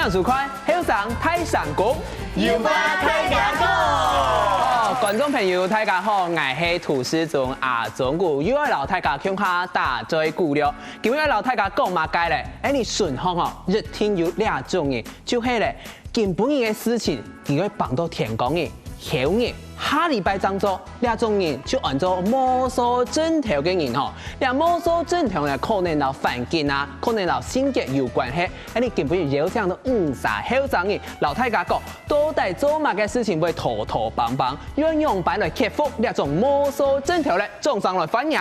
向速快，后上太上宫，要花太假哦，观众朋友大家好，我是土司中阿中古，又要老大家向下打最鼓了。今日老大家讲嘛解咧，你顺风哦，日天有两种嘅，就係咧，根本嘅事情，佢會放到天光嘅，後日下禮拜當做兩種人，就按照魔術正頭嘅人吼，兩魔術正頭咧，可能同環境啊，可能同性格有關係，你根本有這樣的後生嘅，老大家講，到底做乜嘅事情會拖拖綁綁，用用板來克服兩種魔術正頭咧，眾上來歡迎。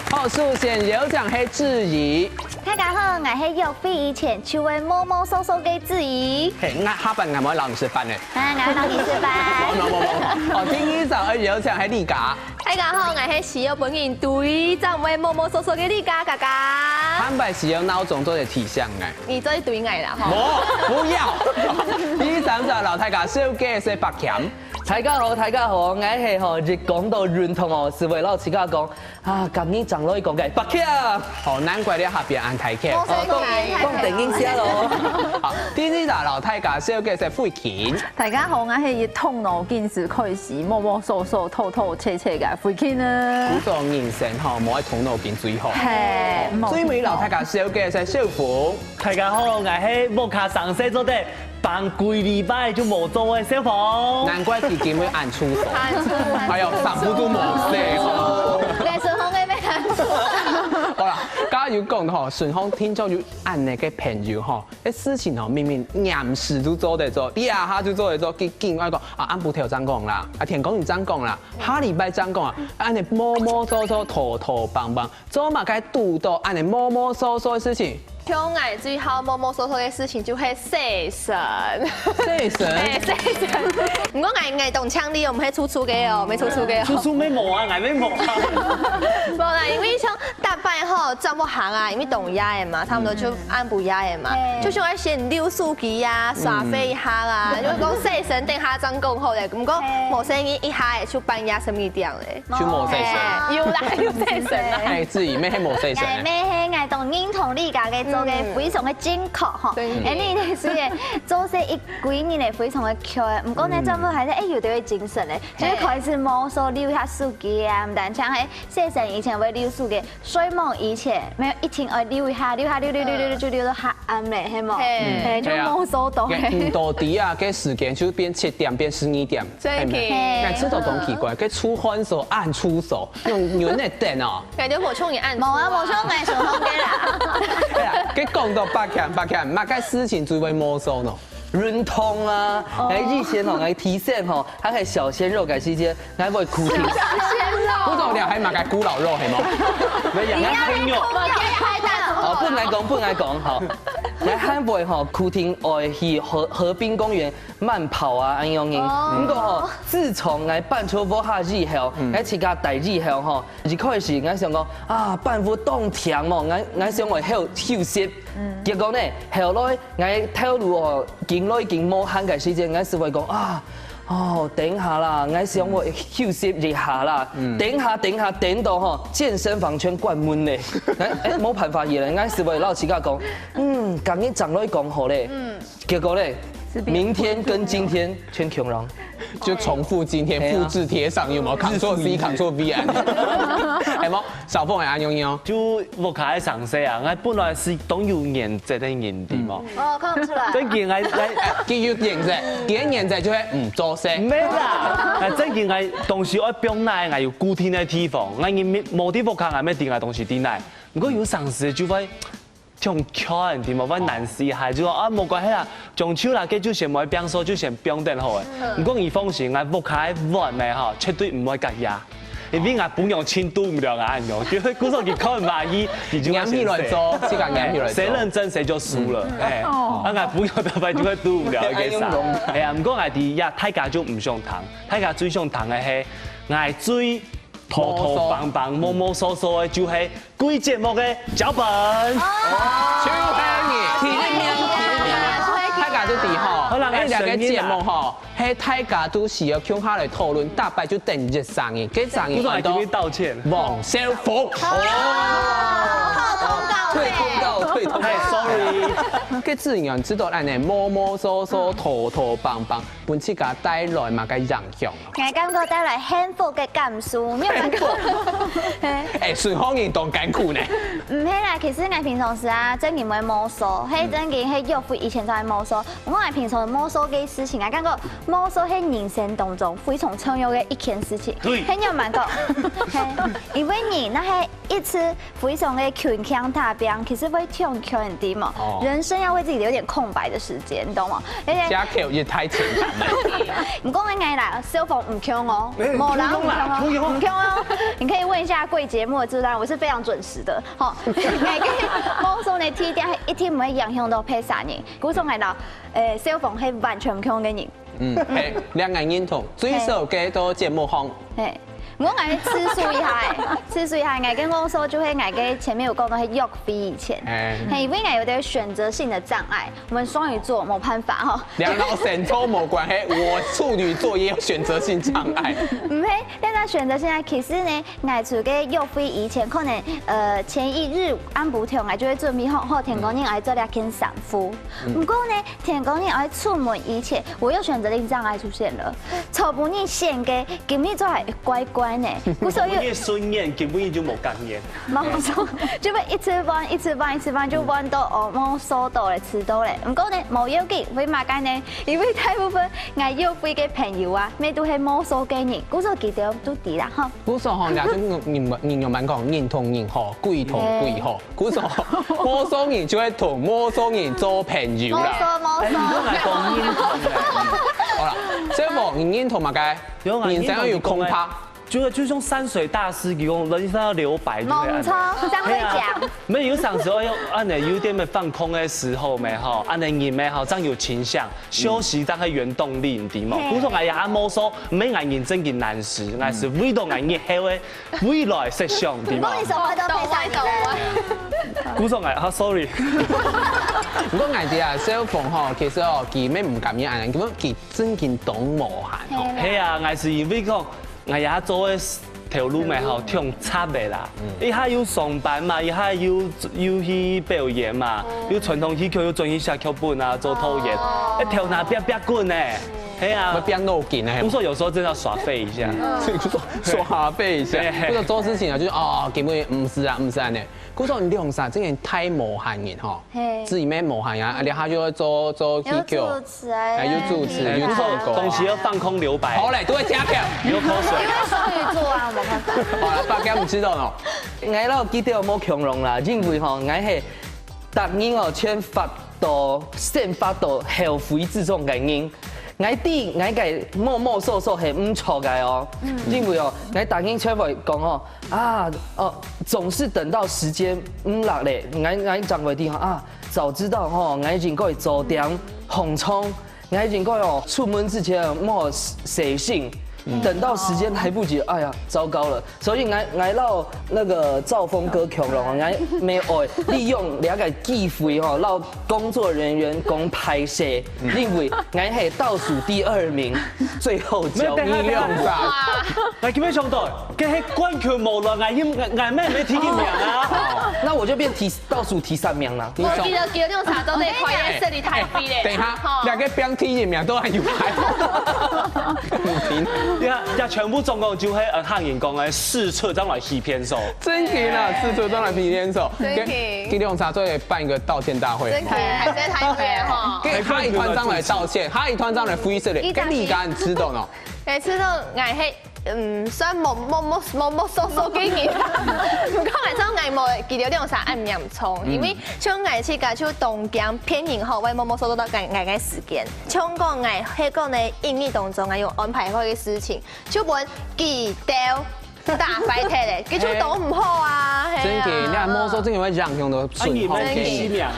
好，首先有獎係質疑。大家好，我係玉飛以前就會摸摸搜搜嘅質疑。嘿，我下班我冇讓你食飯嘅。我讓你食飯。冇。哦，第一場有獎係李家。大家好，我係使用本人隊長會摸摸搜搜嘅李家哥哥。坦白使用鬧鐘做嘅提醒嘅。你做對藝啦，冇，不要。第三場老大家小嘅係白鉗。大家好，我係日講到認同哦，是為老自家講啊，今年長老講嘅白鉗。哦，難怪你下邊安太鉗。講定英聲咯。好，第四場老大家小嘅係灰鉗。大家好，我係通腦筋時開始摸摸搜搜、偷偷切切嘅灰鉗啊。古狀人生吼，冇喺通腦筋最好。係。最尾老大家小嘅係小鳳。大家好，我係木卡上西做的。辦幾禮拜就冇做嘅小鳳，難怪自己會按出手，哎呦，上不都冇死哦。你順風嘅咩按出？好啦，加要講吼，順風聽咗要按你嘅朋友吼，啲事情吼明明嚴時都做得做，下下就做得做，見我講啊，按部條章講啦，啊田講完章講啦，下禮拜章講啊，按你摸摸索索、拖拖綁綁，做乜該拄到按你摸摸索索嘅事情。向愛最好摸摸搜搜嘅事情就係洗神。洗神。洗神。唔過愛動槍啲，我唔係粗粗嘅哦，沒粗粗嘅。粗粗咩冇啊？愛咩冇啊？冇啦，因為像大拜吼丈夫行啊，因為懂壓嘅嘛，他們都就按不壓嘅嘛，就像愛先溜數機啊，耍飛一下啊，就講洗神等下張講好咧，唔過冇生意一下就半夜什麼點咧。就冇洗神。有啦，有洗神啦。係至於咩係冇洗神？咩係愛動認同你家嘅。做嘅非常嘅正確吼，你哋所以做些一幾年嚟非常嘅強嘅，唔過呢政府係咧有啲精神咧，就開始摸索溜下數據啊，唔但像喺洗神以前會溜數據，睡夢以前沒有一天愛溜一下，溜就溜到黑暗咧，係冇？就摸索到。唔到底啊，嘅時間就變7點變12點，係咪？但這都咁奇怪，佢出汗手按出手，用原嚟電哦。感覺冇衝你按。冇啊，冇衝我順風嘅啦。佢講到白鉗，乜嘅事情最會摸索呢？認同啊，以前吼，我提線吼，還係小鮮肉嘅時間，我會哭停。小鮮肉。嗰種料係乜嘅古老肉係冇？你養朋友。哦，不能講，好。來漢貝吼，哭停愛去河濱公園慢跑啊，安樣樣。不過吼，自從我辦出波下以後，我自家大以後吼，一開始我想講啊，辦副當甜嘛，我想話休息。結果呢，後來我透露哦，經來經無限嘅時間，我是會講啊。哦，等下啦，我想我休息一下啦。等下，等到吼健身房全關門咧，冇辦法嘢啦，我是為老自家講，今日長來講好咧，結果咧，明天跟今天全窮人。就重複今天複製貼上，有冇？Ctrl C，Ctrl V 啊？係冇？小鳳係安樣樣？就木卡喺上西啊，我本來是當有顏值的顏點嘛。哦，看唔出來。真件我佢要顏值，佢顏值就係唔做聲。咩啦？真件我當時我表奶我有固定的地方，我冇地方看我咩定係當時定奶，如果有上市就會。種巧人點啊？揾男士係就話啊冇關係啦，種手啦，佢就先唔會變數，就先變定好嘅。唔講而放心，我木卡穩嘅嚇，絕對唔會隔牙。因為我本樣千都唔了眼用，叫佢估數佢可能萬一，而就啱起來做，即係啱起來做。誰認真誰就輸了，誒，啊我本樣特別就會都唔了嘅啥。係啊，唔過我哋呀，大家就唔想談，大家最想談嘅係我最。拖拖綁綁、摸摸索索嘅就係貴節目嘅腳本。超輕嘅，提啲名，大家都知吼。可能呢兩個節目吼，係大家都是要向下嚟討論，大概就等日上嘅，幾上嘅我都係叫你道歉。王小福。好通告。退通道，退通道。哎，sorry，个自然知道咱的摸摸索索、拖拖棒棒，本次甲带来嘛个影响哦。我感觉带来幸福嘅感受，你有感觉？哎，顺风运动艰苦呢。唔係啦，其實我平常時啊，真係唔會摸索，係真嘅係約會以前就係摸索。我係平常摸索嘅事情，我感覺摸索係人生當中非常重要嘅一件事情。很有感覺，係因為你那係一次非常嘅強強大病，其實會痛強很啲嘛。人生要為自己留點空白的時間，你懂嗎？加 Q 也太簡單了。唔講你嗌啦，消防唔強哦，冇人唔強哦，唔強哦。你可以問一下貴節目嘅製作人，我是非常準時的，吼。摸索你天啲一天唔會影響到批殺人，估仲係啦，消防係完全唔強嘅人。係兩個認同，最少幾多節目項？我嗌次數一下，嗌跟摸索就係嗌跟前面有講到係約會以前，係因為嗌有啲選擇性的障礙，我們雙魚座冇辦法哈。兩老神抽冇關係，我處女座也有選擇性障礙。唔係，但係選擇性啊，其實呢，嗌做嘅約會以前可能前一日安不同，嗌就會準備好天公人嗌做兩件衫褲。不過呢，天公人嗌出門以前，我有選擇性障礙出現了，初步你先嘅今日就係乖乖。我所以順眼根本就冇感覺，冇錯，就會一次玩就玩到哦，摸索到嚟，遲到嚟。唔過呢，冇要緊，為乜解呢？因為大部分嗌約會嘅朋友啊，咩都係摸索嘅人，估數記得都啲啦，嚇。估數行就人用文講，人同人好，鬼同鬼好。估數摸索人就係同摸索人做朋友啦。摸索。好啦，所以冇認同嘛嘅，人生要空拍。就像山水大師講，人生要留白。冇錯，真會講。沒有上時候要按呢有點放空的時候咩吼，按呢人咩吼，這樣有傾向，休息當係原動力，唔知冇。古說嗌摸索，唔係嗌人真嘅難事，嗌是為到嗌日後嘅未來設想，唔知冇。你說我都非常懂。古說嗌，sorry。不過嗌啲啊，消防吼，其實哦，佢咩唔敢樣嗌，咁佢真件懂無限吼。係啊，嗌是因為講。我也做嘅條路咪好挺差嘅啦，一下要上班嘛，一下要去表演嘛，要傳統戲曲要轉去寫劇本啊，做導演，一條那邊滾呢，係啊，會變腦筋啊，咁所以有時候真係要耍廢一下，耍廢一下，或者做事情啊，就是哦，根本唔是啊呢。古說你用啥？真係太無限人吼，自己咩無限人，你下就要做戲劇，要主持，要做東西要放空留白。好嘞，都會加票，流口水。因為雙魚座啊，冇辦法。好啦，大家唔知道咯。我老記得冇強容啦，因為吼我係逐年哦先發到後悔之中嘅人。我啲我嘅摸索係唔錯嘅哦，因為哦我逐年出嚟講哦總是等到時間唔落嚟，我講話啲啊，早知道吼我已經過去早點紅衝，我已經過哦出門之前冇寫信。等到時間來不及，哎呀，糟糕了！所以我到那個兆豐哥強龍，我沒有利用兩個機會吼，讓工作人員講拍攝，因為我係倒數第2名，最後交易量大。我叫咩上台？佢係關橋無奈，我咩沒提名啊？那我就變倒數第3名啦。我記得呢種茶都得開喺這裡台幣咧。等下，兩個標提嘅名都係要排。呀，全部總共就係客人講嘅4次將來欺騙手。真嘅啦，4次將來欺騙手。真嘅。給用茶最辦一個道歉大會。真嘅，還在台北哈。給哈一團長來道歉，哈一團長來揮色咧，跟你敢知道喏？知道嗌係。算冇數幾年，唔講嚟講藝冇記得呢種啥暗嚴重，因為像藝去搞出東京偏影後，為冇數到藝時間，像講藝喺講你演藝當中，藝有安排好嘅事情，就本記得大快鐵咧，佢就都唔好啊，真嘅，你看摸索真係會讓用到順口機名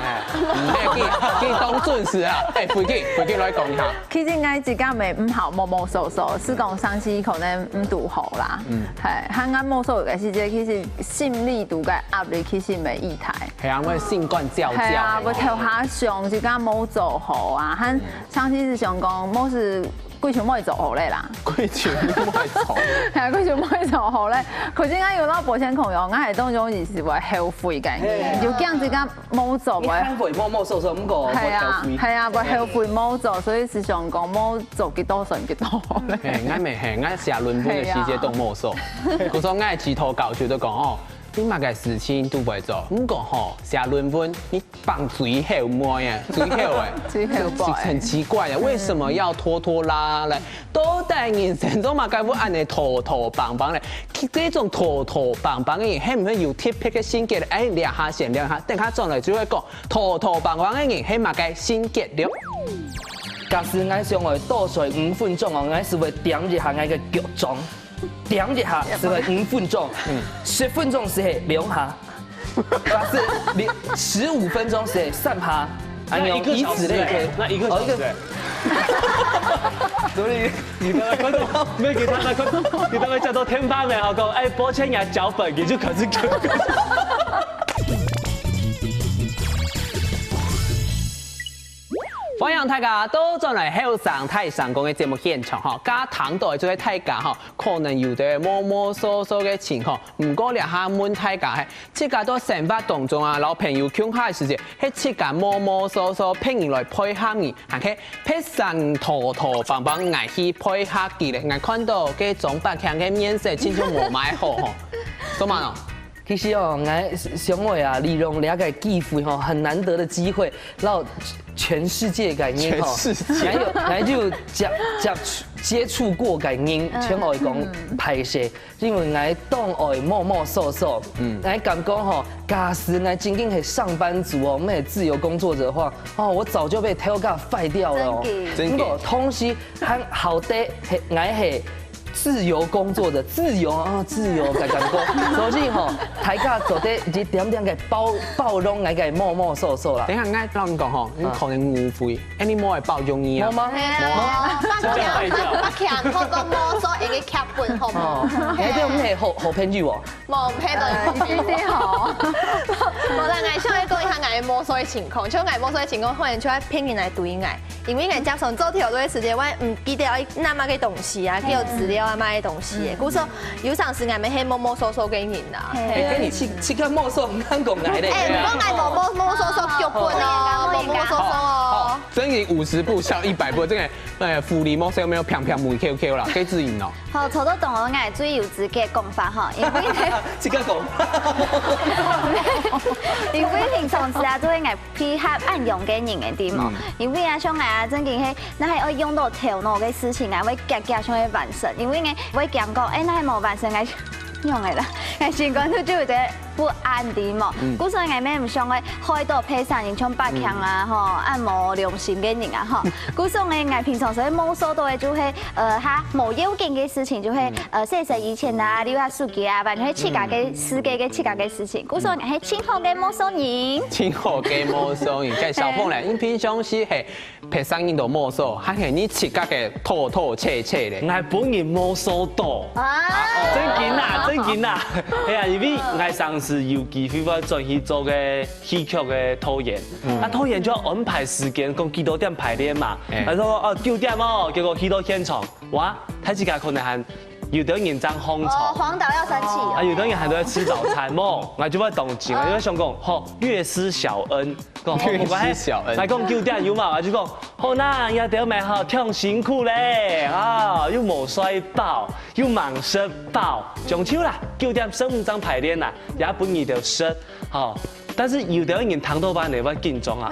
記當準時啊！飛機來講一下。其實我自家咪唔好摸索，是講上次可能唔đủ好啦。係，香港摸索嘅時節，其實心理度嘅壓力其實咪易大。係啊，我性冠焦。係啊，我頭下上自家冇做好啊，和上次是想講冇是。貴條冇做好咧啦，貴條冇做，係啊，貴條冇做好咧。佢點解要攞保險控用？我係當中意思話後悔嘅，要驚自己冇做嘅。後悔冇收收，唔過係啊，話後悔冇做，所以時常講冇做幾多算幾多咧。係，咪係，我寫論文嘅時節都冇做，嗰時候我指導教授都講哦。你嘛個事情都袂做，不過吼寫論文你放最後尾啊，最後誒，最後尾很奇怪啊，為什麼要拖拖拉拉？都帶人生中嘛，該不按你拖拖綁綁咧？這種拖拖綁綁嘅人，係唔係有特別嘅性格咧？哎，兩下先兩下，等下轉來就會講拖拖綁綁嘅人，係嘛個性格咧？假使我上來倒水5分鐘哦，我是會點一下我嘅腳狀。點一下是會5分鐘，10分鐘是2下，但是你15分鐘是3下，那一個小時咧，那一個小時。所以你的觀眾沒給他的觀眾，你當佢叫做天花板，我講，哎，抱歉呀，腳本你就可是。歡迎大家都進嚟後生太上宮嘅節目現場嗬，加糖袋做嘅大家嗬，可能有啲摸摸索索嘅情況，唔過兩下問大家係，即係都生活當中啊，老朋友傾下嘅時節，係即係摸摸索索拼人來配合你，係佢配上拖拖綁綁捱去配合佢咧，我看到嘅總百強嘅面色，親像冇買好嗬，做乜咯？其實哦，我想話啊，利用兩個機會吼，很難得的機會，讓全世界嘅人吼，我就接觸過嘅人，像我講拍攝，因為我當我摸摸索索，我感覺吼，假使我僅僅係上班族哦，咩自由工作者的話，哦，我早就被 Telga 廢掉了哦。不過同時還好啲係我係。自由工作的自由啊，自由嘅感覺，所以吼，大家做得一點點嘅包容，我嘅摸摸索索啦。等下我讓你講吼，你可能誤會，你冇係包容你啊？冇嗎？百強嗰個摸索已經劇本好冇？你啲咁係好偏語喎。冇偏到啲好。冇啦，我想講一下我摸索嘅情況，像我摸索嘅情況，可能就係偏人來對我，因為我加上做條多嘅時間，我唔記得要那麼嘅東西啊，叫資料。買東西，故說有陣時我咪係摸摸索索嘅人啦。跟你即刻摸索唔啱講嚟咧。誒，唔講我摸摸索索腳本哦，摸摸索索哦。真係50步笑100步，真係福利摸索沒有平平每 QQ 啦，幾自然咯。好，錯到同我係最有資格講法嗬，因為即刻講。因為平常時啊，都係係配合按用嘅人嘅啲嘛，因為啊，像啊，真嘅係，那係我用到頭腦嘅事情啊，會夾夾上去完成，因為我會講講，誒，那係冇完成嘅用嘅啦，係全講都就會得不安啲嘛，故所以我咩唔想去開到配上人像百強啊，嗬，按冇良心嘅人啊，嗬，故所以我平常時摸索到嘅就係，哈冇要緊嘅事情就係，寫寫以前啊，留下數據啊，或者係自家嘅世界嘅自家嘅事情，故所以我係親好嘅摸索人。親好嘅摸索人，嘅小鳳咧，你平常時係拍上印度摸索，還係你自家嘅拖拖切切咧？我係本人摸索多，真緊啊，真緊啊！係啊，因為我上次有機會我轉去做嘅戲劇嘅拖延，啊拖延就要安排時間，講幾多點排練嘛。佢說哦9點哦，結果去到現場，哇，睇自家可能係。有的人爭荒草，黃導要生氣啊！有的人還都在吃早餐麼？我就不動情，我就想講，好月施小恩，月施小恩，來講9點有嘛？我就講，好那要得咩？好挺辛苦咧，啊，又冇衰爆，又忙失爆，中秋啦，9點15張排練啦，也本意就失，好。但是有的人糖豆班嚟我緊張啊，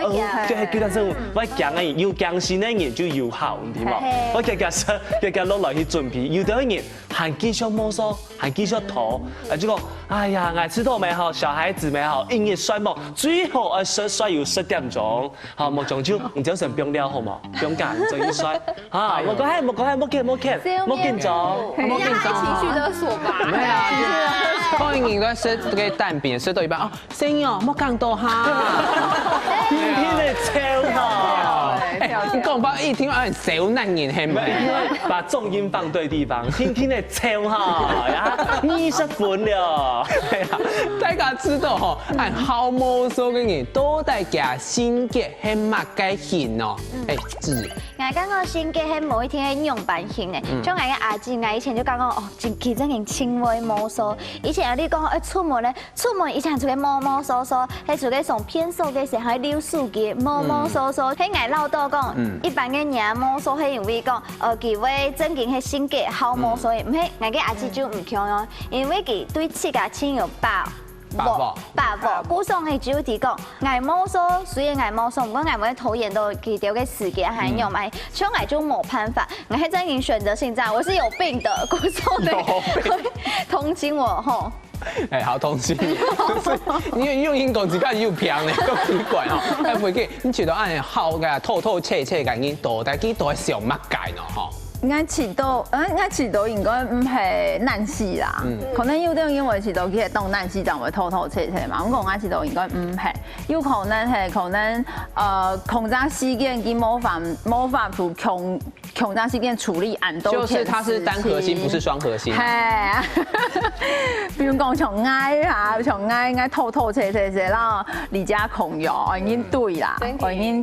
就係叫他生我講嘅要講先嘅人就要好，唔知嘛？我日落來去準備，有的人還繼續摸索，還繼續拖，就講哎呀，愛吃豆沒好，小孩子沒好，音樂衰麼？最後衰要10點鐘，好冇中秋，你就成不用了好冇？不用緊，就要衰啊！冇講係，冇緊張，人家係情緒勒索吧？係啊，可能都食嘅蛋餅食到一半哦，聲音冇講到哈，偏偏嚟超嘛！讲法一听哎，小男人系咪？把重音放对地方，听听的唱哈呀，20分了。係啊，大家知道吼，按好魔術嘅人都在夾性格係乜嘅型哦？誒，知。我感覺性格係每天係樣板型嘅，像我嘅阿姊，我以前就講哦，其實人輕微魔術。以前有啲講出門咧，出門以前做嘅摸摸索索，係做嘅上偏數嘅時候係溜數嘅摸摸索索。喺我老豆講，一般嘅人魔術係因為講，佢會正經係性格好魔術嘅，唔係我嘅阿姊就唔強咯，因為佢對自家親有把握，古上係主要提講，藝魔術雖然藝魔術，唔過藝冇討厭到佢哋嘅時間係用埋，所以藝就冇辦法，我係真係選擇性戰，我是有病的，古上的同情我吼。誒，好同情，你用英講自家要平咧，咁奇怪哦。誒，唔記，你覺得按好嘅透透徹徹嘅人，到底都係上乜界咯？嗬？我遲到應該唔係難事啦，可能有啲因為遲到佢係當難事就會偷偷切切嘛。咁我遲到應該唔係，有可能係空戰事件佢冇法度空戰事件處理按到。就是它是單核心，不是雙核心。係，比如講從嗌偷偷切切啦，離家窮遊已經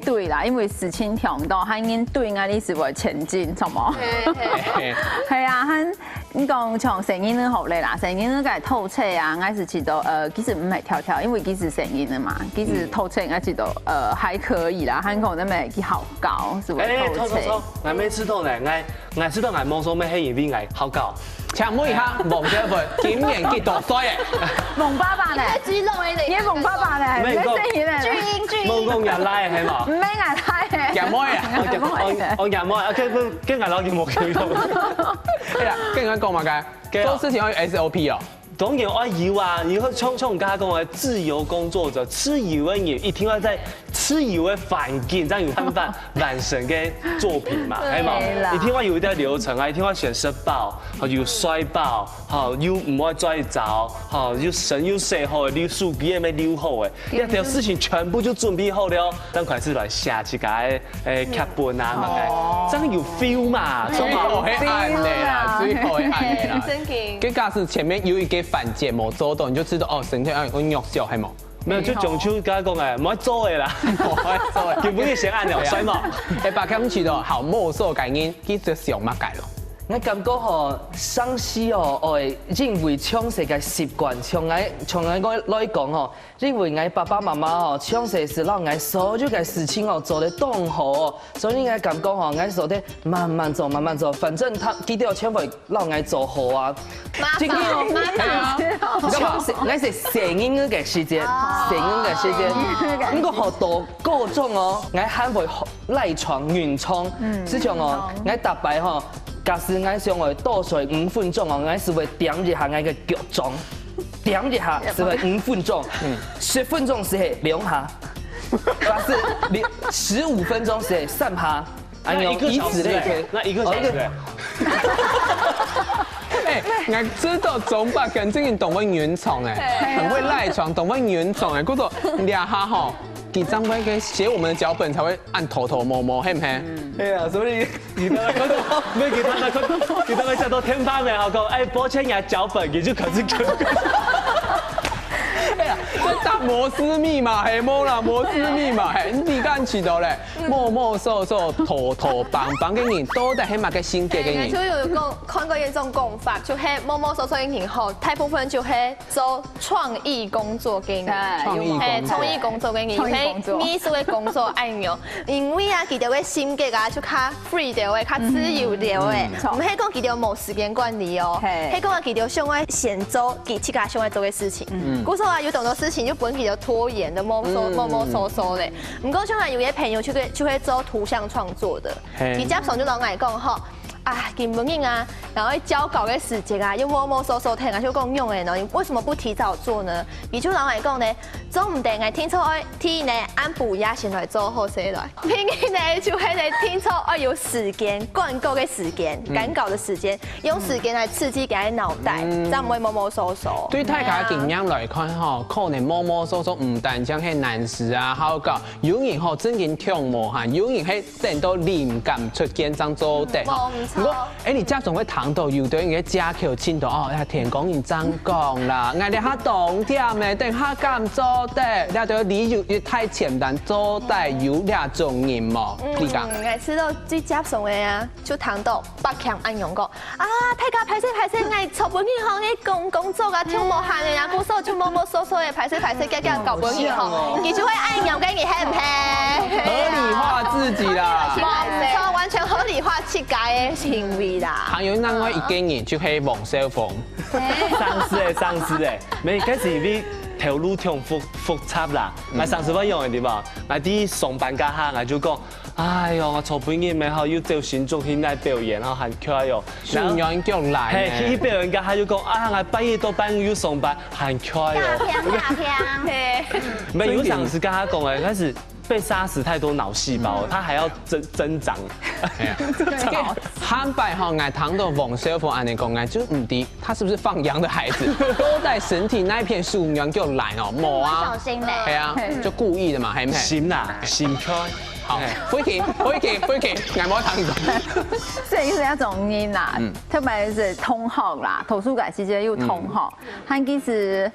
對啦，因為事情聽到，已經對我哋是會前進，係嘛？係啊，你講從成因都好咧啦，成因都係透徹啊，我是知道其實唔係跳，因為其實成因的嘛，其實透徹我知道還可以啦，韓國那邊佢好高，是會透徹。我沒吃到呢，我知道我摸索咩係因為我好高。請問一下，蒙姐夫今年幾多歲嘅？蒙爸爸咧，豬肉嘅嚟，你蒙爸爸咧，咩聲音咧？豬蒙公人拉係嘛？唔係人拉嘅，人妹啊！我人妹啊，跟我老見冇叫到。哎呀，跟人講嘛嘅，做事情要 SOP 哦。當然我要啊，以後從家講嘅自由工作者，自由嘅人一定要在自由嘅環境，這樣有辦法完成嘅作品嘛，係嘛？一定要有一啲流程啊，一定要選實報，要衰報，要唔可以再找，要神要寫好嘅，要數據咩留好嘅，一條事情全部就準備好了，等開始來寫自己嘅劇本啊，乜嘅，這樣有 feel 嘛？最後係暗嘅啦，最後係暗嘅啦。真嘅。跟假使前面有一個反節冇做到，你就知道哦，成天我弱小係冇。沒有，就中秋加講嘅，唔可以做嘅啦，唔可以做嘅，基本要先按了，衰嘛。誒，把佢知道好魔術概念，佢就上乜界咯。我感覺吼，上司哦，認為唱戲嘅習慣，從我來講吼，認為我爸爸媽媽吼唱戲是讓我所有嘅事情哦做得當好哦，所以我感覺吼，我做得慢慢做，反正佢哋全部讓我做好啊。媽媽，唱戲我是成音嘅時間，咁個學到嗰種哦，我喊會賴床原創，之像哦，我特別吼。假使我想我倒水5分鐘哦，我是會點一下我嘅腳掌，點一下是會5分鐘，10分鐘是2下，假使15分鐘是3下，以此類推。那1個小時。哎，我知道總把跟這個動物原創哎，很會賴床，動物原創哎，嗰個2下吼。幾張會給寫我們的腳本才會按頭摸摸，係唔係？係啊，所以你當咩佢當佢上到天花板，我講，哎，抱歉呀，腳本佢就可是佢。哎呀，這搭摩斯密碼係冇啦，摩斯密碼係你敢知道咧？摸索頭棒嘅人都係起碼嘅性格嘅人。就有講看過一種講法，就係摸索嘅人後，大部分就係做創意工作嘅人，創意工作嘅人，係藝術嘅工作按鈕。因為啊，佢哋嘅性格啊，就較 free 啲嘅，較自由啲嘅，唔係講佢哋冇時間管理哦，係講佢哋想愛先做佢自家想愛做嘅事情。古時候啊，有好多事情就本佢哋拖延的摸索咧。唔過像係有啲朋友就會做圖像創作的，佢接上就老愛講吼。根本硬啊，然后交稿的时间啊，又摸摸搜搜听啊，就讲用的呢，你为什么不提早做呢？而就人来讲呢，做唔定係天初愛天呢按補也先來做好些來，偏偏呢就係你天初愛有時間灌夠嘅時間，趕稿嘅時間，用時間來刺激佢腦袋，就唔會摸摸搜搜。對大家經驗來看吼，可能摸摸搜搜唔單止係難事啊，還有個有人吼真經聽無限，有人係等到靈感出現上做的。不過，你家仲會談到有對人嘅家橋前度哦，田講完真講啦，我哋下動點嘅，等下咁做的，你對理由越太簡單，做得有兩種人喎，你講。我知道最接送嘅啊，就談到北強安用過啊，大家排斥，我做本銀行嘅工作啊，跳無限嘅啊，故所就摸摸搜搜嘅排斥，加搞本銀行，佢就會安用嘅，你係唔係？合理化自己啦。錯，完全合理化設計嘅行為啦。還有另外一個人就係王小鳳，上司誒，咪開始比條路挺複雜啦。我上次我用嘅點啊？我啲上班家下我就講，哎呦，我做半年咪好要做新作品來表演，然後很可愛喲。宣揚腳來。係，去表演家下就講，啊，我半夜到半夜要上班，很可愛喲。大片，沒有上司跟他講誒，開始。被殺死太多腦細胞，它還要增長。韓白哈，我談到王小鳳安尼講，我就唔知他是不是放羊的孩子，都在身體那片樹苗叫來哦，冇啊，小心咧，係啊，就故意的嘛，係唔係？心啦，心開。好，飛機，我冇聽到。這是一種人啦，特別是同學啦，圖書館時間有同學，佢其實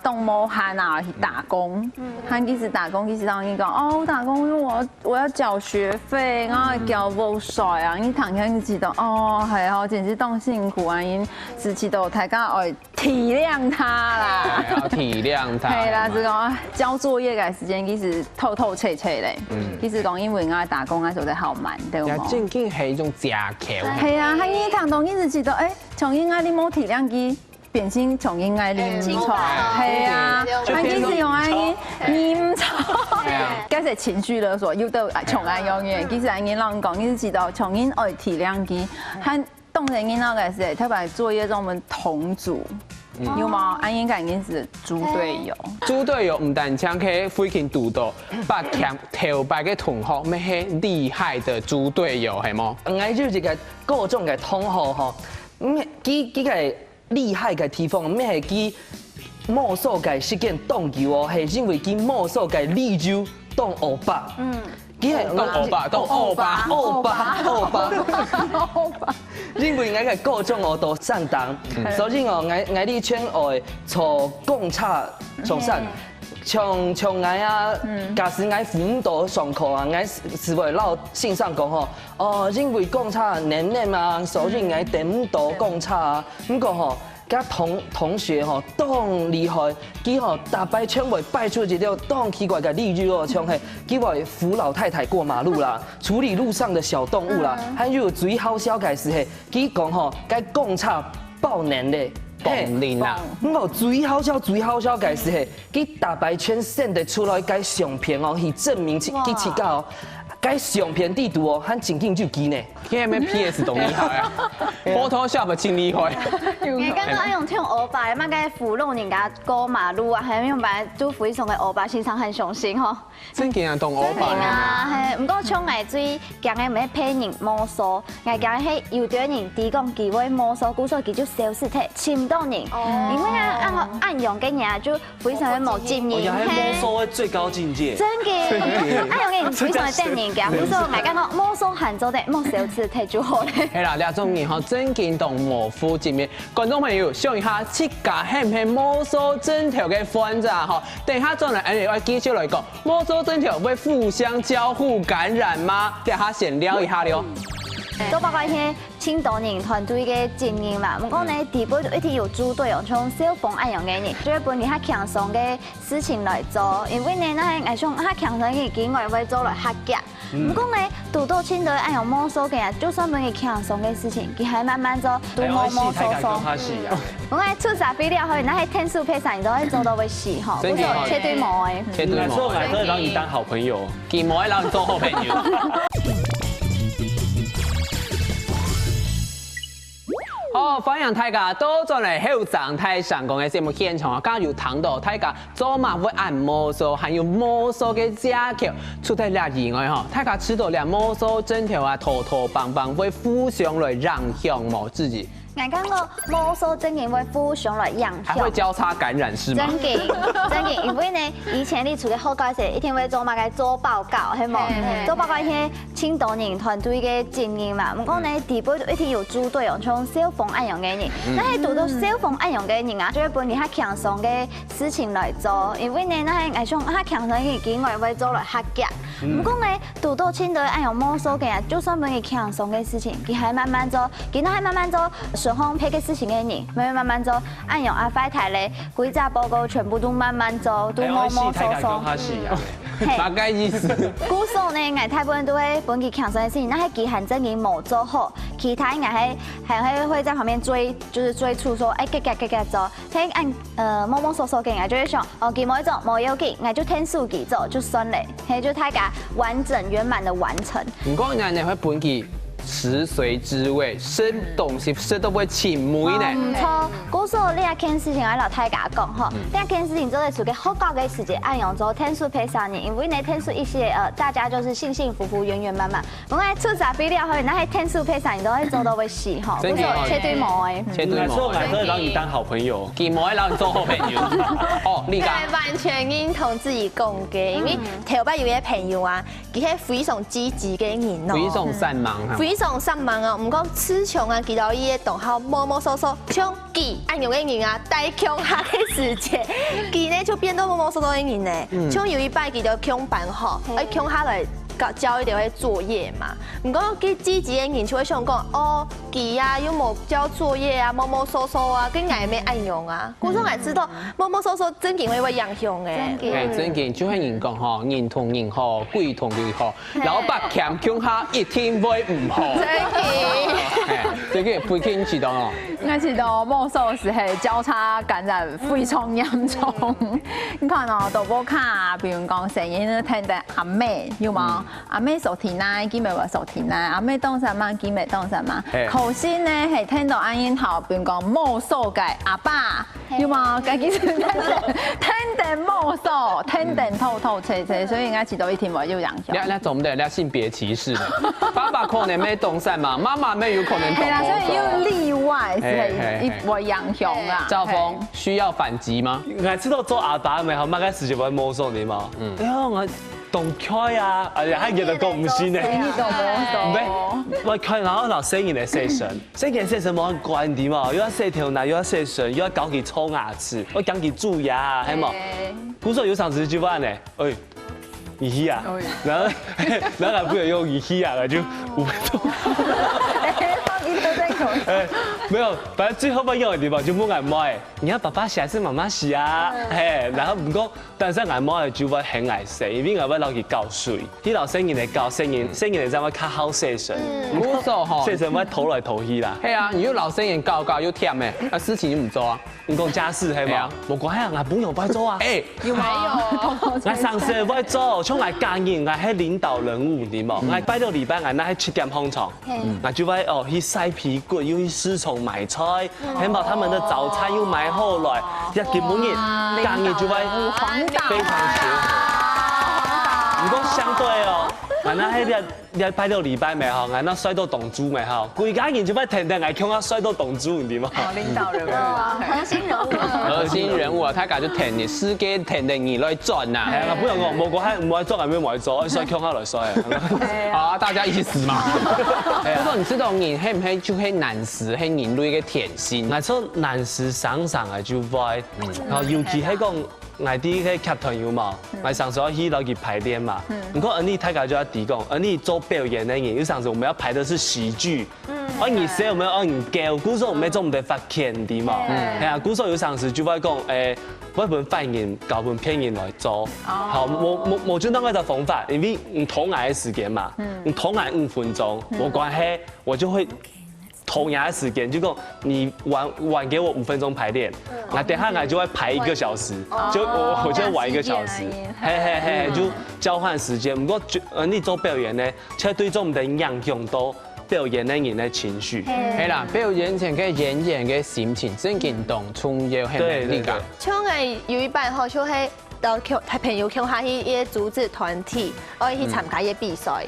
動物漢啊去打工，佢其實打工其實當然講哦，打工因為我要繳學費，我交冇稅啊，你堂聽知道哦係啊，真是當辛苦啊，因自己都大家愛體諒他啦，要體諒他。係啦，就講交作業嘅時間其實透透徹徹咧，其實。因為我打工啊做得好慢，對唔？正經係一種假橋。係啊，喺呢堂堂一直知道，從應該你冇體諒佢，變成從應該你唔錯。係啊，佢幾時用安呢？你唔錯。嗰隻情緒勒索，要到從安永遠，其實安人講，你知道從應愛體諒佢，喺當然應那個是特別作業中我們同組。有冇？安應該已經是豬隊友。豬隊友唔但將佢飛行讀到，把強頭擺嘅同學咩係厲害的豬隊友係冇？我就一個各種嘅同學吼，幾個厲害嘅地方，咩係佢魔術嘅實踐動機哦，係因為佢魔術嘅理由當歐巴。當歐巴，因為我嘅各種我都上當，所以我啲圈愛從共差從上，從我啊，假使我輔導上課啊，我是為撈線上講吼，哦，因為共差年齡嘛，所以我點到共差啊，咁講吼。甲同學吼，當厲害，佢吼大擺圈會擺出一條當奇怪嘅例子哦，像係佢會扶老太太過馬路啦，處理路上的小動物啦，還有最好笑嘅是係，佢講吼，該公差報年咧，報年啦，我最好笑嘅是係，佢大擺圈顯得出來該相片哦，去證明佢自己哦。該相片地圖哦，和情景就機呢。佢係咩 PS 懂厲害啊？Photoshop 真厲害。你剛剛用聽歐巴，乜嘅扶弄人家過馬路啊，係用擺做非常嘅歐巴，身上很上心吼。真嘅啊，同歐巴。係，唔過像我最驚嘅咩騙人魔術，我驚係有啲人提供機會魔術，故所佢就消失睇，簽到人。因為按用嘅人就非常嘅冇經驗。我係魔術嘅最高境界。真嘅，按用嘅人非常嘅正人。故所我感覺魔術行做得冇少次睇就好咧。係啦，兩種人吼真見同模糊見面，觀眾朋友想一下，這家係唔係魔術整條嘅分咋吼？等下再來，我繼續來講，魔術整條會互相交互感染嗎？等下先聊一下了。都包括一些青島人團隊嘅經驗啦，唔過呢，地步就一定有豬隊友，從小鳳愛用嘅人，就係本佢較強壯嘅事情來做，因為呢，那係愛上較強壯嘅機會會做來較夾。唔過呢，讀到青島愛用魔術嘅人，就算本佢強壯嘅事情，佢係慢慢做，讀魔術。我係出曬資料去，那係天數配上，都可以做到會死吼，不錯，切對毛誒。切對毛，我可以讓你當好朋友，佢冇讓你做好朋友。好，欢迎大家到咗嚟後站台上講嘅節目現場啊！加入糖豆大家做嘛會按魔術，還有魔術嘅技巧，除咗呢以外，大家知道呢魔術整條啊拖拖棒棒會互相來讓向冇自己。眼講個魔術真嘅會互相來影響，還會交叉感染是嗎？真嘅，因為呢，以前你出去學校時，一定會做乜嘅做報告，係冇？做報告一天青島人團隊嘅經驗嘛。唔講呢，地部一定有組隊哦，從小鳳安陽嘅人，那係讀到小鳳安陽嘅人啊，就會本啲較輕鬆嘅事情來做，因為呢，那係愛上較輕鬆嘅經驗會做來較夾。唔講呢，讀到青島安陽魔術嘅人，就算本啲輕鬆嘅事情，佢係慢慢做，佢都係慢慢做。順風配嘅事情嘅人，慢慢做，按用阿快台咧，規則報告全部都慢慢做，都摸摸索索。大概意思。古時呢，藝大部分都會本期強勢嘅事情，那係其行政嘅冇做好，其他藝係會在旁邊追，就是追促說，哎，給做，睇按摸摸索索嘅藝就會想，哦，佢冇做冇要緊，藝就聽數佢做就算嘞，係就大家完整圓滿的完成。唔講人哋會本期。食髓知味，食東西食都會清梅呢。唔錯，古時候呢一件事情我老大家講嗬，呢一件事情做得出嘅學校嘅時節按用做天數配上年，因為呢天數一些大家就是幸幸福福圓圓滿滿。我講出雜比料去，那係天數配上年都可以做到會死嗬。古時候切對毛誒，切對毛，我可以讓你當好朋友，佢冇讓你做好朋友。哦，你講完全認同自己講嘅，因為頭擺有啲朋友啊，佢係非常積極嘅人咯，非常善忙非常善忙啊！唔講雌雄啊，見到伊嘅同學摸摸索索，像佢按用嘅人啊，帶強下嘅時節，佢呢就變到摸摸索索嘅人呢，像有一擺佢就強辦好，哎強下來交一條嘅作業嘛。唔講佢積極嘅人就會想講，哦，佢啊有冇交作業啊，摸摸索索啊，跟愛咩按用啊，古時我知道摸摸索索真嘅會影響嘅。真嘅就係人講嗬，人同人好，鬼同鬼好，老伯強強下一天會唔好。這個不聽知道哦。我知道魔術是係交叉感染非常嚴重。你看哦，杜波卡，比如講成日都聽到阿妹，有冇？阿妹數天奶，佢咪話數天奶，阿妹當什麼，佢咪當什麼。頭先呢係聽到安英頭，比如講魔術嘅阿爸，有冇？佢其實聽定魔術，聽定透透徹徹，所以應該知道一天會有影響。你做唔得，你性別歧視。爸爸可能沒動善嘛，媽媽沒有可能懂魔術。係啦，所以要例外係會影響啦。趙峰需要反擊嗎？我知道做阿爸咪好，乜嘅事情會魔術你嘛？哎呀我。動開啊！哎呀，喺度講唔算咧。你做魔術？唔係，我看然後聲音嚟寫神，聲音寫神冇人管啲嘛，又要寫條奶，又要寫神，又要搞佢抽牙齒，我講佢蛀牙，係冇？古時候有上次就話咧，哎，儀器啊，然後不如用儀器啊，就5分鐘。沒有，反正最後尾用嘅地方就冇按摩誒。你要爸爸洗還是媽媽洗啊？嘿，然後唔過，但是按摩嘅就會很愛洗，因為我會攞佢教水，啲老聲音嚟教聲音嚟就會較好寫神。冇錯嗬，寫神會頭來頭去啦。係啊，如果老聲音教又忝誒，啊事情就唔做啊。唔講家事係嘛？冇關係啊，我本人唔做啊。誒，有冇？我上次唔做，從我家人我係領導人物啲嘛，我拜六禮拜我那係7點起床，我就會哦去曬皮骨，又去市場買菜，係嘛？他們的早餐又買好來，一見滿日，家人就會非常少。唔過相對哦，我那係一拜六禮拜咪好，我那摔到棟豬咪好，規家人就會天天愛強啊摔到棟豬，唔知嘛？領導人物，核心人物，核心人物啊，大家就聽你司機聽定而來轉啊。係啊，本人講冇講係唔愛做，係咩唔愛做，摔強下來摔啊。好啊，大家意思嘛。不過你知道人係唔係就係難食係人類嘅甜心？我做難食省嘅就會，然後尤其係講。我啲嘅劇團有嘛，我上次去攞佢排練嘛。唔過你大家就要提供，你做表演嘅人，有上次我們要排的是喜劇。我而寫我們要按教，古時候我們做唔得發片啲嘛。係啊，古時候有上次就會講我一本反應教本片人來做。好，冇專登嗰個方法，因為唔拖挨嘅時間嘛，唔拖挨5分鐘，冇關係，我就會。同樣的時間，就講你晚給我5分鐘排練，那等下我就會排1個小時，就我就晚1個小時，就交換時間。不過你做表演呢，其實對做唔得影響到表演的人的情绪。係啦，表演前嘅演員嘅心情，真感動，充要係美麗噶。像係有一班吼，就係到朋友叫下去一個組織團體，我去參加一個比賽。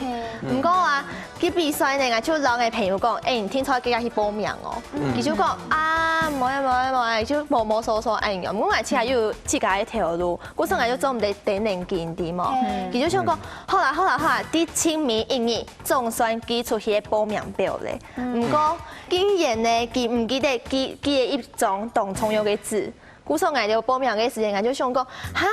唔過話，佢比賽呢，我就老嘅朋友講，你聽錯幾家去報名哦。佢就講啊，冇，就冇所哎呀，我係似係要自己一條路，嗰陣我就做唔到頂年見啲嘛。佢就想講，好啦，啲清明一日總算寄出去報名表咧。唔過竟然呢，佢唔記得寄嘅一張當重要嘅字。估算我就報名嘅時間，我就想講，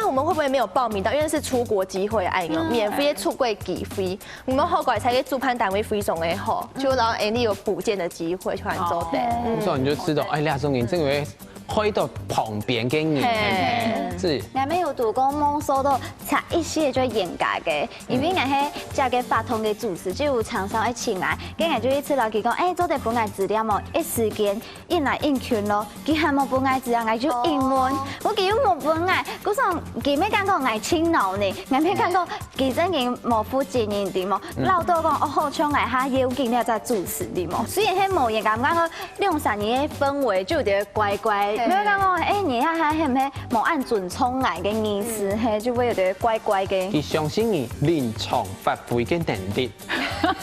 我們會不會沒有報名到？因為是出國機會，免費的出國機會，我們後來才給主辦單位非常的好，就讓你有補件的機會，突然做的。所以你就知道，兩種人真係可以到旁邊嘅人，是。我們有讀過夢說到查一些最嚴格嘅，因為我係這個發通嘅主持，就有廠商一請來，跟我就一次老佢講，做啲本來資料冇，一時間印來印去咯，佢還冇本來資料，我就印問，我佢又冇本來，嗰時佢咩感覺我青腦呢，我咩感覺佢真係冇負責任啲冇，老多講我好像係他要見了在主持啲冇，雖然係冇嘢咁講，兩三年嘅氛圍就有點怪怪。沒有講講，你睇下係唔係冇按準衝來嘅意思，係就會有啲怪怪嘅。佢相信你臨場發揮嘅能力。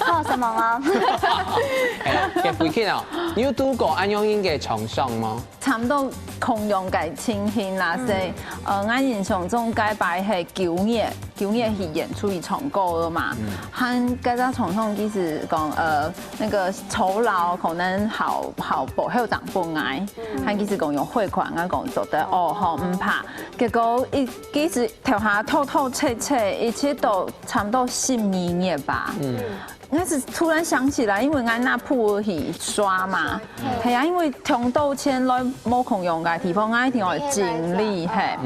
哦，什麼啊？係啦，嘅飛機啊，你有讀過安陽英嘅廠商嗎？差唔多空用嘅情形啦，所以我印象中該擺係9月去演出去重構了嘛。和該家廠商其實講那個酬勞可能好保後長本來，和其實講用匯款啊講做得好唔怕。結果其實頭下透徹，一切都差唔多12月吧。我是突然想起來，因為我那鋪去刷嘛，係啊，因為從到前來冇空用嘅地方，我一定要盡力係。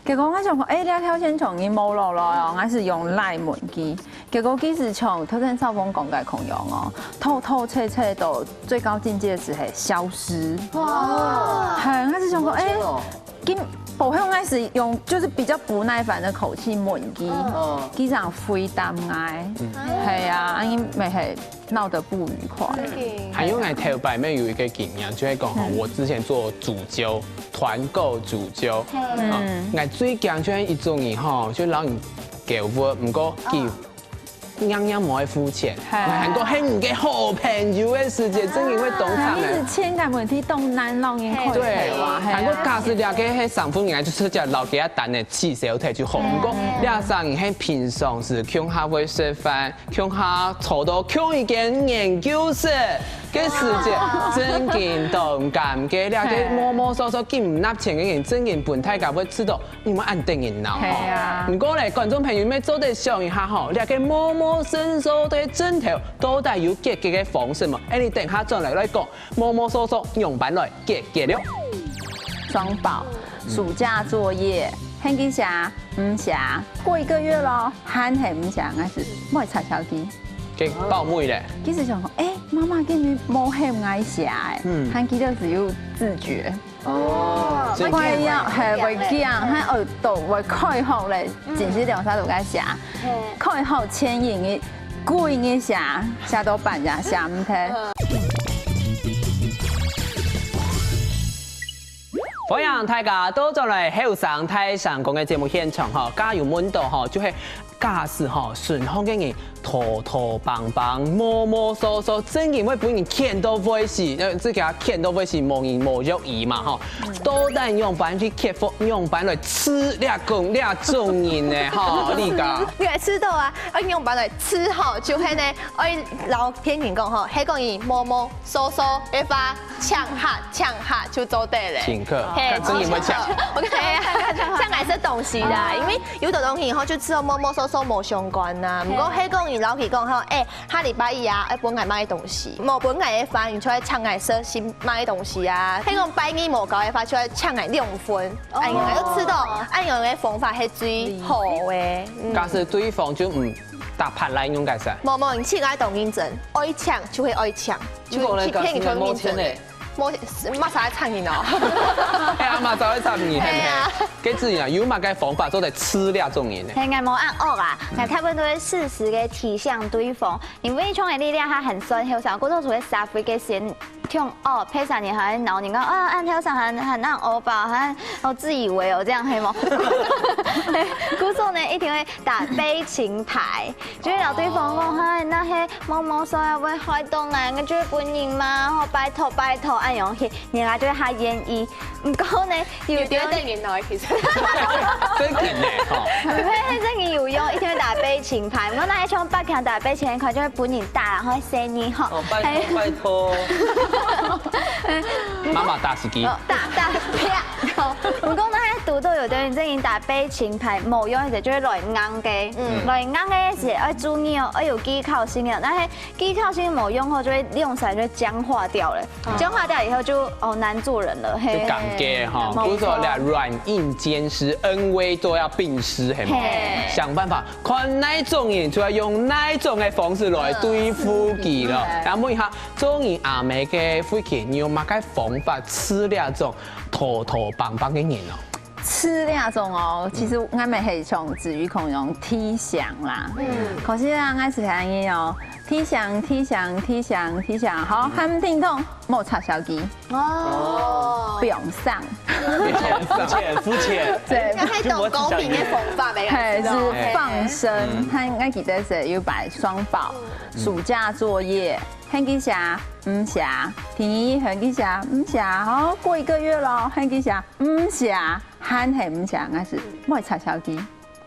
結果我想講，你條線從已冇落來哦，我是用賴門機。結果其實從頭先少峰講嘅空用哦，透徹到最高境界是係消失。哇！係，我是想講，今保險我是用就是比較不耐煩的口氣問機，機長非擔愛，係啊，因為係鬧得不愉快。還有我頭擺面有一個經驗，就係講我之前做主揪，團購主揪，我最驚就係一種人吼，就讓人給我唔過叫。冇愛付錢，韓國係唔嘅好朋友嘅世界，真係會懂他們。一直情感問題懂難讓人開對，韓國假使兩個係上分人，就是叫老幾啊單嘅氣小體就好。不過兩三人係平常時鄉下會食飯，鄉下坐到鄉一間研究室。嘅世界真勁動感嘅，兩個摸摸索索見唔納錢嘅人，真勁本大家會知道你冇按定人鬧。係啊。唔過咧，觀眾朋友們做得想一下吼，兩個摸摸伸手嘅枕頭都帶有結結嘅方式嘛。你等下再嚟講摸摸索索用版來結了。雙寶暑假作業，很幾寫唔寫，過1個月咯，還係唔寫，還是冇擦小機。爆妹咧，其實想講，媽媽今日冇咁愛寫，佢記得只有自覺。哦，快要係會驚，喺耳朵會開學咧，前時2、3度該寫，開學前應嘅故意嘅寫到半日寫唔聽。歡迎大家都進嚟後生太上講嘅節目現場嗬，加油滿到嗬，就係駕駛嗬順風嘅人。拖拖棒棒，摸摸索索，真嘅會本人見到會是，即係見到會是無人無肉意嘛吼，都得用板去克服，用板來吃倆公倆眾人呢吼，你講。你來吃到啊，我用板來吃吼，就係呢，我老天人講吼，係講伊摸摸索索，一發搶下就做得咧。請客，真嘅會搶。OK，搶係些東西啦，因為有啲東西吼就只有摸摸索索冇相關啦，唔過係講。老佢講吼，下禮拜一啊，本來買東西，冇本來嘅飯，你出來搶來說先買東西啊。佢講拜二冇搞嘅飯，出來搶來2分，哎呀，都知道，按樣嘅方法係最好嘅。假使對方就唔搭拍來用解釋。冇，你切愛動認真，愛搶就會愛搶，就係騙你同認真。马啥唱你哦？哎，阿妈早会插你，嘿嘿啊嘿。给自己啊，有嘛个方法做在吃了种人呢？係眼冇按惡啊，但差不多適時嘅提向對方，因為從嘅力量它很酸，後上嗰種做嘅殺肥嘅先聽哦，配上你還鬧你講啊，按後上很按歐吧，很我自以為哦這樣係冇。嗰種呢一定會打悲情牌，就會鬧對方講嗨，那些某所有會開動啊，我做本人嘛，拜託按樣去，人家就會下願意，唔過呢要點對原來其實真勁呢，吼。唔係真嘅有用，一定會打悲情牌，我那一場八強打悲情牌就會本人打，然後聲音嗬。哦，拜託。媽媽打司機。打啪！唔講那喺度都有啲人真係打悲情牌冇用嘅時就會來硬嘅，來硬嘅時要注意哦，要有技巧性嘅，但係技巧性冇用後就會用起來就僵化掉了，僵化掉以後就難做人了。就尷尬哈，比如說你軟硬兼施，恩威都要並施，係咪？想辦法看哪種人就要用哪種嘅方式來對付佢咯。然後問一下，做人阿妹嘅夫妻，你有乜嘅方法吃了種妥棒棒嘅人哦？吃那種哦，其實我咪係從至於可能提倡啦。可是啊，我是係嘢哦，提倡，好，喊聽通冇插手機。哦，不用上。膚淺。對，係一種公平嘅方法嚟係是放生，他我記得是要擺雙寶，暑假作業。很幾下唔下，天很幾下唔下，好過1個月咯，很幾下唔下，喊係唔下，我是冇插手機。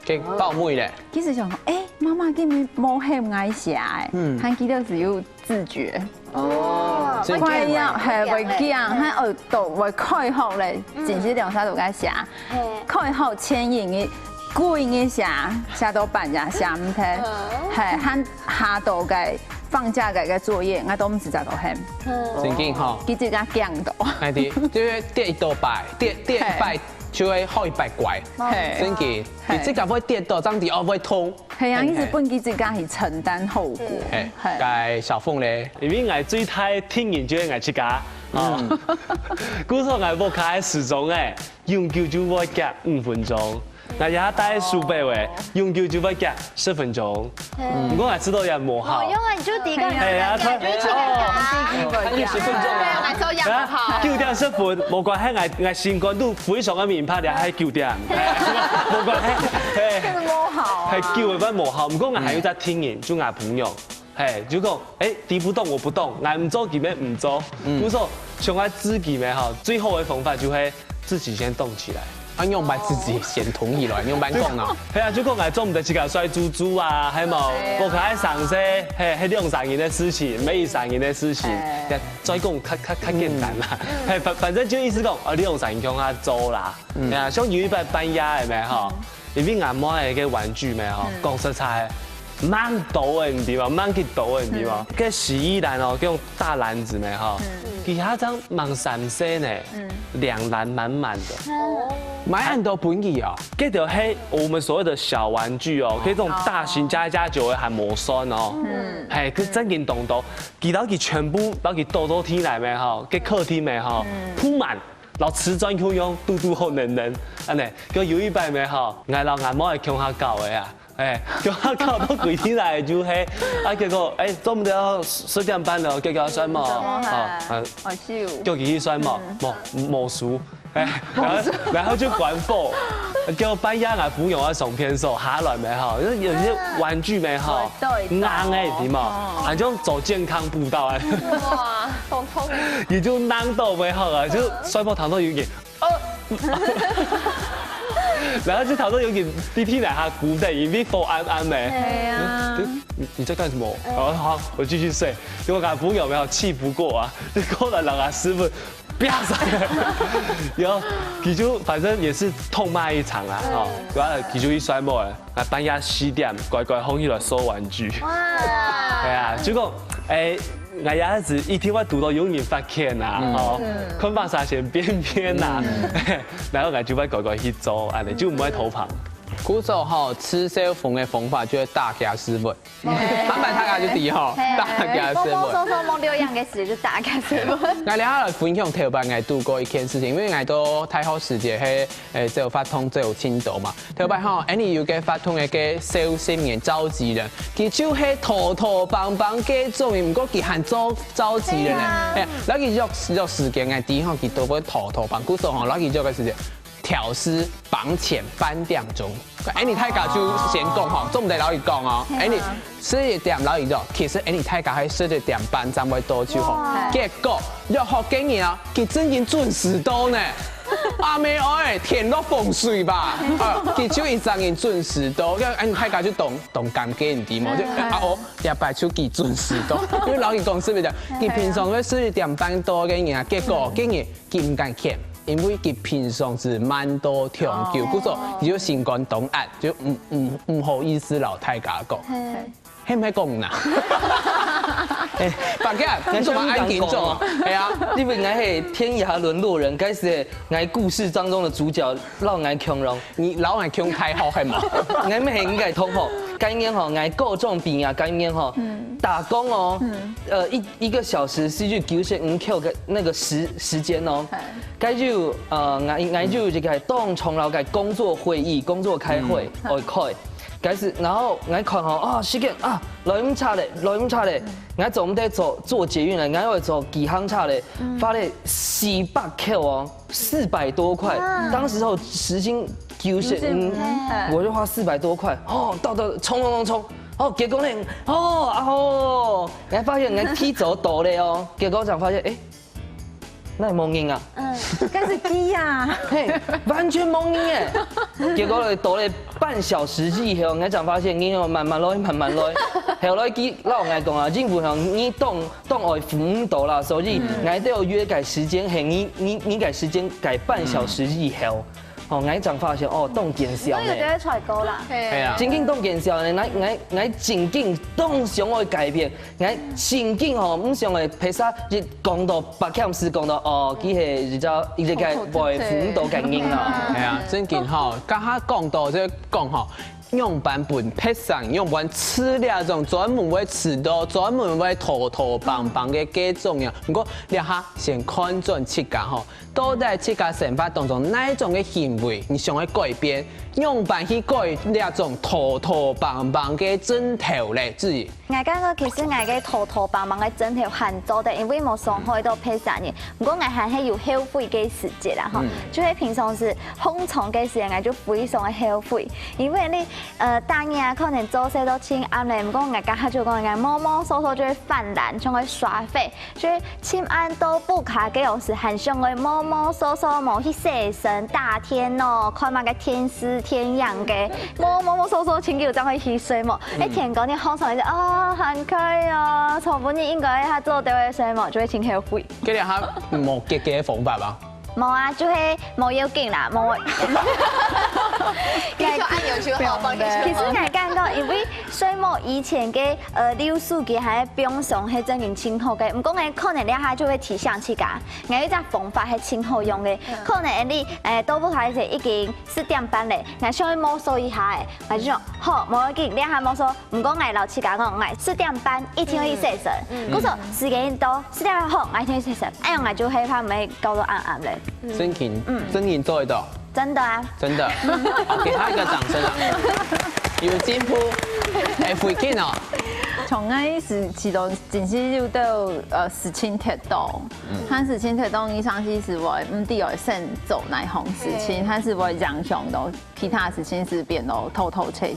嘅到妹咧，其實想講，媽媽今日冇係愛下誒，喊記得是要自覺。哦，快要係會驚，喊耳朵會開學咧，真是2-3度嘅下，開學前引嘅。故意嘅寫到半日寫唔聽，係喊下到嘅放假嘅作業，我都唔是在度喊。真勁吼，佢自己驚到。係啲，就是跌1道敗，跌1敗就會好1敗怪，真嘅。你即刻會跌到，爭啲我會痛。係啊，呢是本佢自己係承擔後果。係，該小鳳咧，因為我最睇天然就係我自家。哦，古時候我冇開時鐘誒，用久就會夾5分鐘。我也帶數倍喎，用久就會夾10分鐘。唔過我知道也冇好。因為就第一個人係啊，佢10分鐘啊。係做人好。 9點10分冇關係，我先講都非常嘅面拍嘅係9點，冇關係。冇好。係叫嘅關冇好，唔過我係要得天然做我朋友。係，就講你不動我不動，我唔做佢咩唔做。咁所以像我自己咩哈，最好嘅方法就係自己先動起來。啊，用埋自己先同意來，用埋講啊。係啊，就講我做唔得自己摔豬豬啊，係冇，我喺上些係兩3年嘅事情，沒3年嘅事情，再講較簡單啦。係反正就意思講，你用3年向下做啦。係啊，像有一擺搬家係咪嗬？入邊按摩嘅玩具咪嗬，講實在。蠻多嘅唔知嘛，蠻幾多嘅唔知嘛。個洗衣籃哦，嗰種大籃子咪哈，其他張蠻3色呢，2籃滿滿的。買很多本意啊，嗰條係我們所謂的小玩具哦，嗰種大型加久嘅係磨酸哦，係佢真件動到，見到佢全部攞佢倒天嚟咪哈，個客廳咪哈鋪滿。然後瓷磚佢用嘟好嫩，安尼，佢有一擺咪哈，我老阿媽係強下教嘅啊。叫他搞到幾天嚟就係，結果做唔到10點半咯，結果摔毛，好笑，叫佢去摔毛，魔術，然後就關火，叫我半夜我朋友啊送片手下來咪好，有些玩具咪好，硬嘅點啊，那種走健康步道啊，哇，好痛！也就硬到咪好啊，就摔破頭都有點，然後就頭都有件啲天嚟下鼓地，而啲火暗暗嘅。係啊。你在幹什麼？好，我繼續睡。結果我朋友沒有氣不過啊，就過來讓阿師傅啪上來，然後佢就反正也是痛罵一場啦。哦，然後佢就一摔冇啊，半夜10點乖乖空起來收玩具。哇！係啊，結果我有一次一天我讀到有人發現啊，哦，昆巴沙線邊啊，然後我就會乖乖去做，安尼就唔會頭旁。古时候吃小粉的方法就是大家斯文，安排大家就低吼，大家斯文。摸摸摸6样嘅事就大家斯文。我俩来分享头摆我度过一件事情，因为我都太好时节喺做发通做青岛嘛。头摆吼，你有嘅发通嘅嘅小新年召集人，佢就係拖拖棒棒嘅種，唔過佢喊召集人咧。嗱佢約時間嘅啲吼，佢都會拖拖棒，古時候嗱佢約嘅時間。挑絲綁淺班點鐘，你太家就先講吼，總唔得老二講哦。你11點老二咗，其實你太家喺11點半站會多久吼？結果約學經驗啊，佢真係準時到呢。阿妹哎，天落風水吧，佢就一陣人準時到，因為你太家就動感嘅唔啲嘛，就我入擺出佢準時到，因為老二講是咪就佢平常喺11點半到嘅人啊，結果經驗佢唔敢欠。因為佢平常是蠻多長久，故說佢就先講東岸，就唔好意思老太家講，係咪講呐？白家，你做乜安緊做？係啊，因為我係天涯淪落人，該是我故事當中的主角，老我強榮。你老我強太好係嘛？我咪係應該通學，今年吼我各種病啊，今年吼打工哦，一個小時是就95 Q 嘅那個時間哦，該就我就這個當從勞嘅工作會議、工作開會我開。開始，然後我看吼啊，時間啊，來咁差咧，我做唔得做捷運咧，我會做幾行差咧，花咧400 Q 哦，400多塊，當時候時薪95，我就花400多塊，哦，到衝，哦，結果咧，我發現我踢走多咧哦，結果就發現那係冇癮啊！梗是雞啊！嘿，完全冇癮誒！結果你倒了半小時之後，我才發現你慢慢來，後來佢老我講啊，政府上你當我輔導啦，所以我都要約改時間，係你改時間改半小時以後。哦，我才發現哦，當見效呢。呢個就係採購啦。係啊。真正當見效呢，我真正當想去改變，我真正吼唔想去譬如一講到8點時講到哦，佢係一個為輔導經驗啦。係啊，真正吼，剛下講到即係講吼。用版本配上用版吃那種專門會吃到專門會拖棒棒嘅嗰種樣，不過你下先看準自家吼，都在自家生活當中哪一種嘅行為，你想去改變，用版去改那種拖棒棒嘅枕頭咧，至於。我感覺其實我嘅拖棒棒嘅枕頭很多的，因為冇上開到配上嘅，不過我還係有後悔嘅時節啦，哈，就係平常時空床嘅時候，我就非常嘅後悔，因為你當然可能做些都清暗咧，不過我家下就講我摸摸索索就會泛濫，像去耍廢，所以清暗都不卡嘅有時很想去摸摸索索摸去寫神大天哦，看嘛個天師天樣嘅摸索索請叫將去睡夢，天講啲好上嚟就很可以哦，從本應該他做對嘅睡夢就會請後悔。佢哋下冇嘅方法吧？冇啊，就係冇要緊啦，冇。你就按鈕就好幫你。其實我感覺，因為睡夢以前嘅流數據係平常係真係清好嘅，唔過我可能兩下就會提醒自家，我有隻方法係清好用嘅，可能你到不開始已經4點半咧，我想去摸索一下嘅，或者講好冇要緊，兩下摸索，唔過我老自家講，我4點半一定要去洗身，嗰時候時間到4點半好，我一定要去洗身，哎呀我就害怕咪搞到暗暗咧。真勤做得到。真的啊！真的，給他一個掌聲啊！有進步，會見哦。從嗰時到前時就到事情鐵道，他事情鐵道以上是是話唔啲會先做那項事情，他是會影響到其他事情是變到偷切，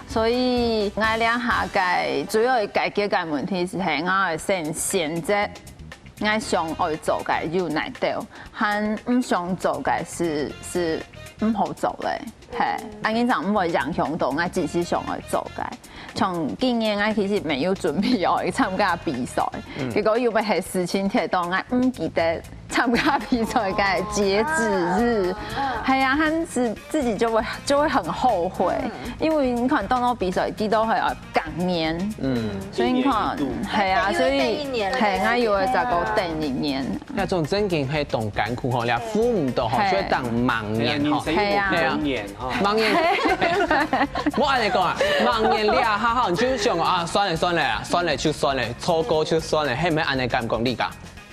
所以我兩下嘅主要解決嘅問題是係我會先選擇。我想愛做嘅有哪條，和唔想做嘅是唔好做咧，係。我經常唔會影響到我自己想愛做嘅。從今年我其實未有準備要去參加比賽，結果要咪係事情鐵道，我唔記得参加比赛该截止日，系啊，他自己就会很后悔，因为你看到比赛啲都係隔年，所以你看係啊，所以係我以為就個等一年。那種真經係動艱苦吼，連父母都吼，所以當盲年吼，係啊，盲年，我按你講啊，盲年你啊，好，你就想啊，算了就算了，錯過就算了，係咪按你咁講你㗎？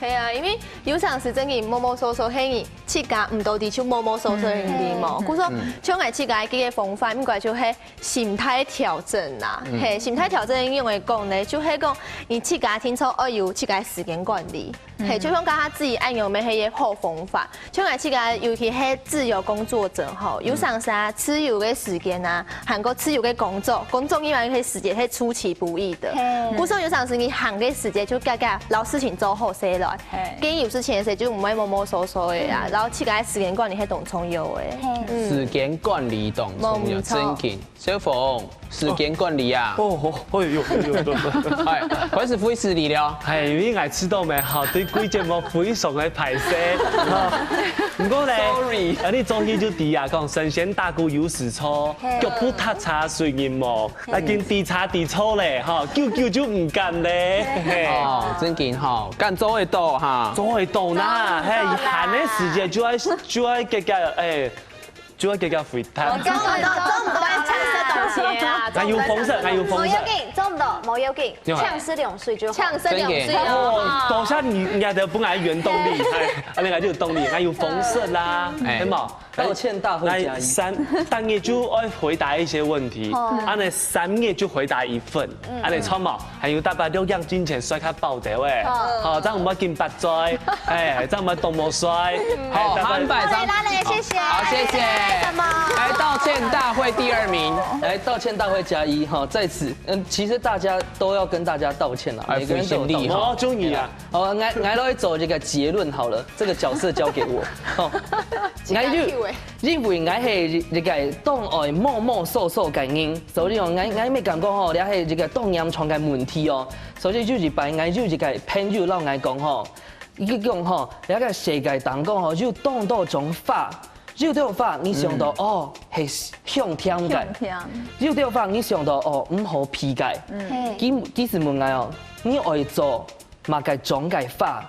係啊，因為有陣時真係摸摸索索，係設計唔到地就摸摸索索嘅地方。佢說將來設計幾個方法，應該就係心態調整啦。係心態調整用嚟講咧，就係講你設計清楚要有設計時間管理。係，就講他自己按用咩係個好方法。將來設計尤其係自由工作者吼，有陣時啊，自由嘅時間啊，韓國自由嘅工作因為佢時間係出其不意的。佢說有陣時你行嘅時間就夾老事情做好些來。跟有事情嘅時就唔會摸摸索索嘅啊，然後設計時間管理係動重要嘅。時間管理動重要，真經。小鳳，時間管理啊。係，開始會xử理了。係，因為知道咩？好，對規節目非常嘅排斥。唔過咧，啊你早起就啲啊，講神仙打鼓有時錯，腳步踏茶隨緣無，啊見地差地錯咧，嚇，叫就唔敢咧。哦，真經吼，敢做會到哈。做會到啦，係閒嘅時間就要誒。就要給佢回彈。做唔到要唱衰東西啊！我要風色，冇要緊，做唔到冇要緊，唱失兩歲就好。唱失兩歲哦，多下你家的本來原動力，係，另外就有動力，我有風色啦，係冇？道歉大會加一。單頁就要回答一些問題，啊，那3頁就回答1份，啊，你錯冇？還有大把6樣金錢甩卡爆掉誒，好，這樣唔好見白災，誒，這樣唔好動冇衰，好，300張，謝謝，好，謝謝。來道歉大會第2名，來道歉大會加1哈，在此，其實大家都要跟大家道歉啦，每個人都有道歉。哦，終於啊，好，我來走這個結論好了，這個角色交給我。好，因為我係這個當愛默默受嘅人，所以我咪感覺吼，你係這個當陰床嘅問題哦，所以就是把我就這個朋友老我講吼，伊講吼，你個世界當講吼，就當到種法。有啲法你想到哦係向天嘅，有啲法你想到哦唔好批改，幾時問我哦，你愛做嘛個種嘅法，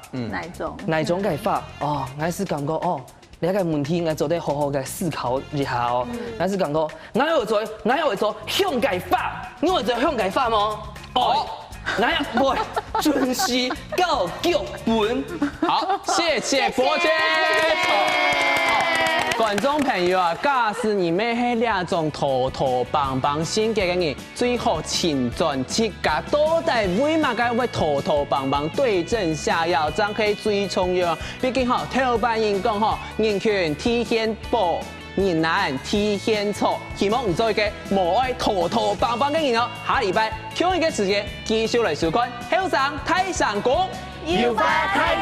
哪種嘅法哦，我是感覺哦，你個問題我做得好好嘅思考一下哦，我是感覺我要做向嘅法，你會做向嘅法嗎？哦。我準時到腳本，好，謝謝伯爵。觀眾朋友啊，假使你咩係兩種拖拖棒棒性格嘅人，最好請轉自家到底為乜嘅會拖拖棒棒對症下藥，這樣係最重要。畢竟吼，頭版人講吼，人權體現保。人難體現錯，希望唔做一個無愛拖拖棒棒嘅人哦。下禮拜同一個時間繼續來收看《後生太上宮》，要發太